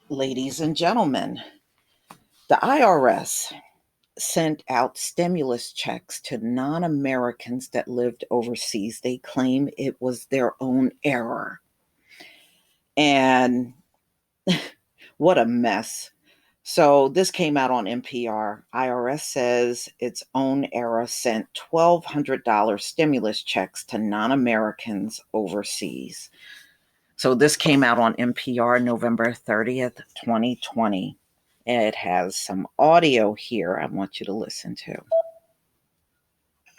Ladies and gentlemen, the IRS sent out stimulus checks to non Americans that lived overseas. They claim it was their own error. And what a mess. So this came out on NPR. IRS says its own error sent $1,200 stimulus checks to non Americans overseas. So this came out on NPR November 30th, 2020. It has some audio here I want you to listen to.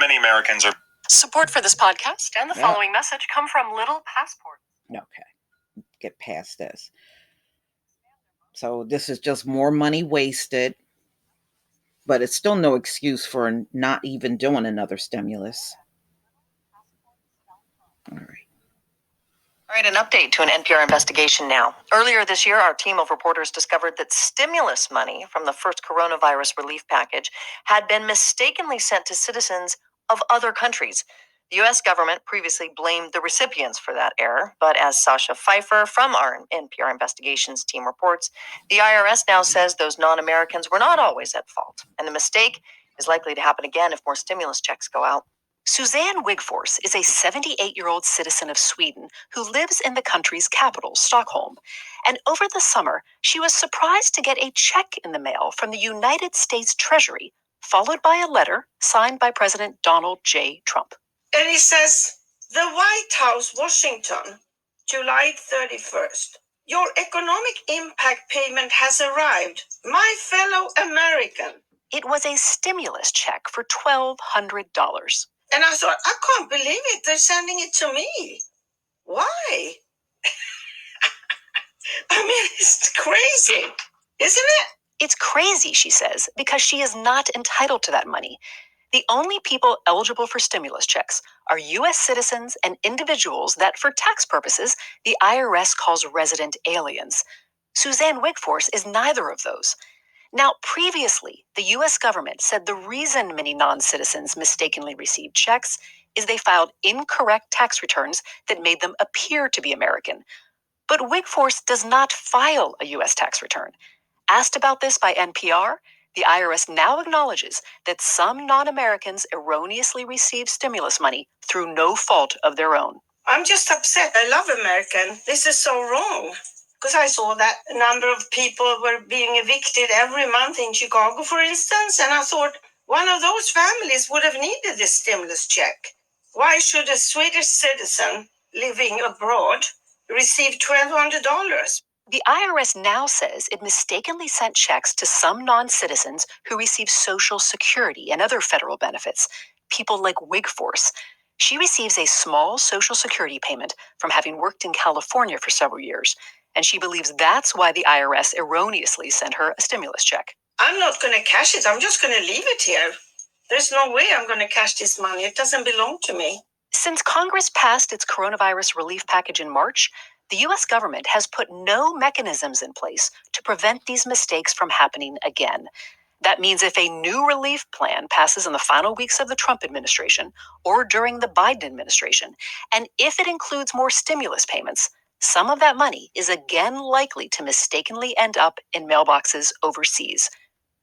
Many Americans are. Support for this podcast and the following message come from Little Passport. Okay, get past this. So this is just more money wasted, but it's still no excuse for not even doing another stimulus. All right. All right, an update to an NPR investigation now. Earlier this year, our team of reporters discovered that stimulus money from the first coronavirus relief package had been mistakenly sent to citizens of other countries. The U.S. government previously blamed the recipients for that error, but as Sasha Pfeiffer from our NPR investigations team reports, the IRS now says those non-Americans were not always at fault, and the mistake is likely to happen again if more stimulus checks go out. Suzanne Wigforss is a 78-year-old citizen of Sweden who lives in the country's capital, Stockholm. And over the summer, she was surprised to get a check in the mail from the United States Treasury, followed by a letter signed by President Donald J. Trump. And it says, "The White House, Washington, July 31st. Your economic impact payment has arrived, my fellow American." It was a stimulus check for $1,200. And I thought, I can't believe it. They're sending it to me. Why? I mean, it's crazy, isn't it? It's crazy, she says, because she is not entitled to that money. The only people eligible for stimulus checks are U.S. citizens and individuals that, for tax purposes, the IRS calls resident aliens. Suzanne Wigforss is neither of those. Now, previously, the U.S. government said the reason many non-citizens mistakenly received checks is they filed incorrect tax returns that made them appear to be American. But Wigforss does not file a U.S. tax return. Asked about this by NPR, the IRS now acknowledges that some non-Americans erroneously received stimulus money through no fault of their own. I'm just upset. I love American. This is so wrong. Because I saw that a number of people were being evicted every month in Chicago, for instance, and I thought one of those families would have needed this stimulus check. Why should a Swedish citizen living abroad receive $1,200? The IRS now says it mistakenly sent checks to some non-citizens who receive Social Security and other federal benefits, people like Wigforss. She receives a small Social Security payment from having worked in California for several years, and she believes that's why the IRS erroneously sent her a stimulus check. I'm not going to cash it. I'm just going to leave it here. There's no way I'm going to cash this money. It doesn't belong to me. Since Congress passed its coronavirus relief package in March, the U.S. government has put no mechanisms in place to prevent these mistakes from happening again. That means if a new relief plan passes in the final weeks of the Trump administration or during the Biden administration, and if it includes more stimulus payments, some of that money is again likely to mistakenly end up in mailboxes overseas.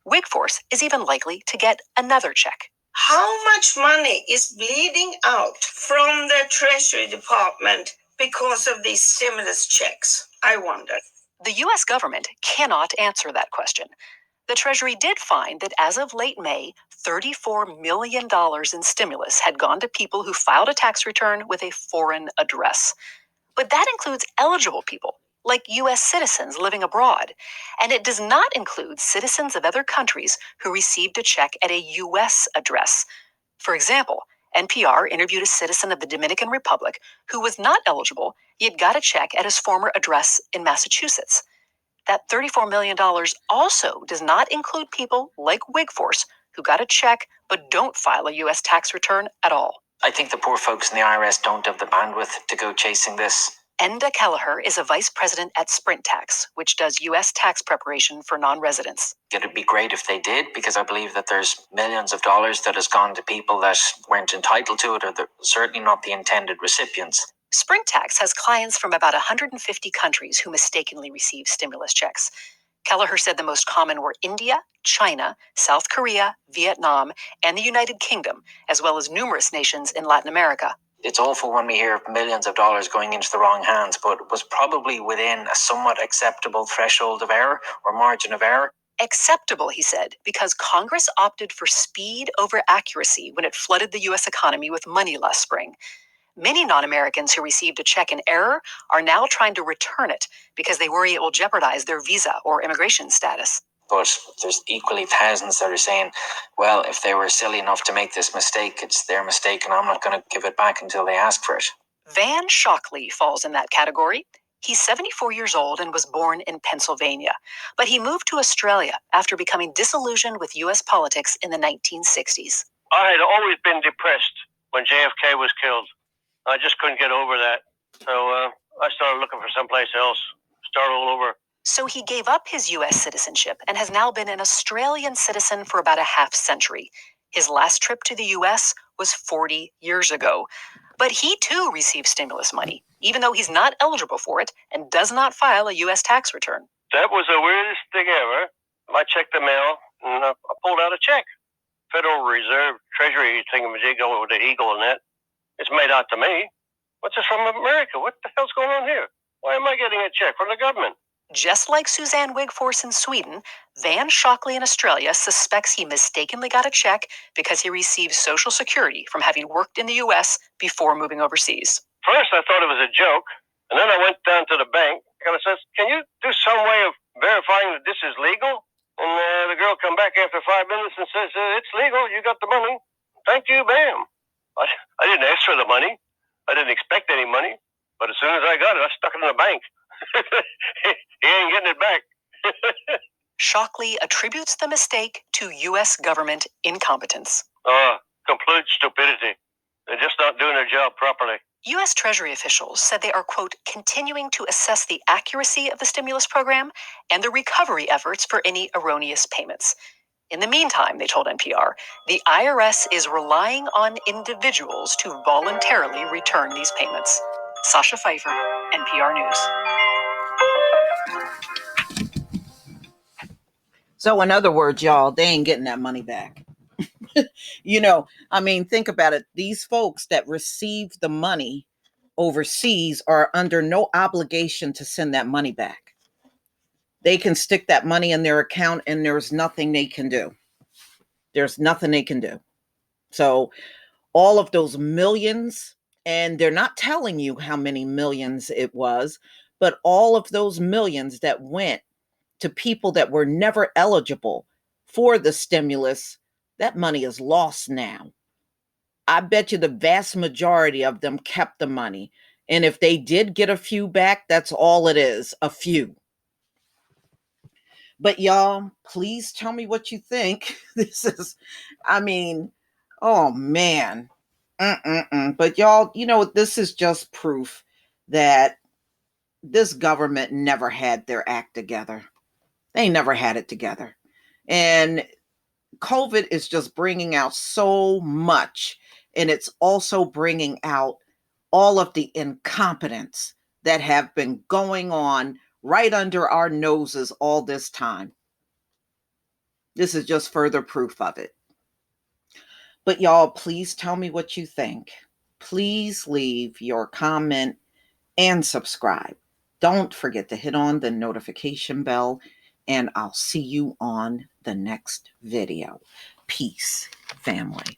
Wigforss is even likely to get another check. How much money is bleeding out from the Treasury Department because of these stimulus checks? I wonder. The U.S. government cannot answer that question. The Treasury did find that as of late May, $34 million in stimulus had gone to people who filed a tax return with a foreign address. But that includes eligible people, like U.S. citizens living abroad. And it does not include citizens of other countries who received a check at a U.S. address. For example, NPR interviewed a citizen of the Dominican Republic who was not eligible, yet got a check at his former address in Massachusetts. That $34 million also does not include people like Wigforss who got a check but don't file a U.S. tax return at all. I think the poor folks in the IRS don't have the bandwidth to go chasing this. Enda Kelleher is a vice president at Sprint Tax, which does U.S. tax preparation for non-residents. It'd be great if they did, because I believe that there's millions of dollars that has gone to people that weren't entitled to it, or they're certainly not the intended recipients. Spring Tax has clients from about 150 countries who mistakenly receive stimulus checks. Kelleher said the most common were India, China, South Korea, Vietnam, and the United Kingdom, as well as numerous nations in Latin America. It's awful when we hear of millions of dollars going into the wrong hands, but it was probably within a somewhat acceptable threshold of error or margin of error. Acceptable, he said, because Congress opted for speed over accuracy when it flooded the U.S. economy with money last spring. Many non-Americans who received a check in error are now trying to return it because they worry it will jeopardize their visa or immigration status. But there's equally thousands that are saying, well, if they were silly enough to make this mistake, it's their mistake and I'm not going to give it back until they ask for it. Van Shockley falls in that category. He's 74 years old and was born in Pennsylvania, but he moved to Australia after becoming disillusioned with U.S. politics in the 1960s. I had always been depressed when JFK was killed. I just couldn't get over that. So I started looking for someplace else, start all over. So he gave up his U.S. citizenship and has now been an Australian citizen for about a half century. His last trip to the U.S. was 40 years ago. But he too receives stimulus money, even though he's not eligible for it and does not file a U.S. tax return. That was the weirdest thing ever. I checked the mail and I pulled out a check. Federal Reserve Treasury thingamajig with the eagle in it. It's made out to me. What's this from America? What the hell's going on here? Why am I getting a check from the government? Just like Suzanne Wigforss in Sweden, Van Shockley in Australia suspects he mistakenly got a check because he received Social Security from having worked in the U.S. before moving overseas. First, I thought it was a joke, and then I went down to the bank and I said, "Can you do some way of verifying that this is legal?" And the girl come back after 5 minutes and says, "It's legal. You got the money. Thank you, bam." I didn't ask for the money. I didn't expect any money. But as soon as I got it, I stuck it in the bank. He ain't getting it back. Shockley attributes the mistake to U.S. government incompetence. Complete stupidity. They're just not doing their job properly. U.S. Treasury officials said they are, quote, continuing to assess the accuracy of the stimulus program and the recovery efforts for any erroneous payments. In the meantime, they told NPR, the IRS is relying on individuals to voluntarily return these payments. Sasha Pfeiffer, NPR News. So in other words, y'all, they ain't getting that money back. Think about it. These folks that receive the money overseas are under no obligation to send that money back. They can stick that money in their account and there's nothing they can do. There's nothing they can do. So all of those millions, and they're not telling you how many millions it was, but all of those millions that went to people that were never eligible for the stimulus, that money is lost now. I bet you the vast majority of them kept the money. And if they did get a few back, that's all it is, a few. But y'all, please tell me what you think. Oh man. But y'all, this is just proof that this government never had their act together. They never had it together. And COVID is just bringing out so much. And it's also bringing out all of the incompetence that have been going on right under our noses all this time. This is just further proof of it. But y'all, please tell me what you think. Please leave your comment and subscribe. Don't forget to hit on the notification bell, and I'll see you on the next video. Peace, family.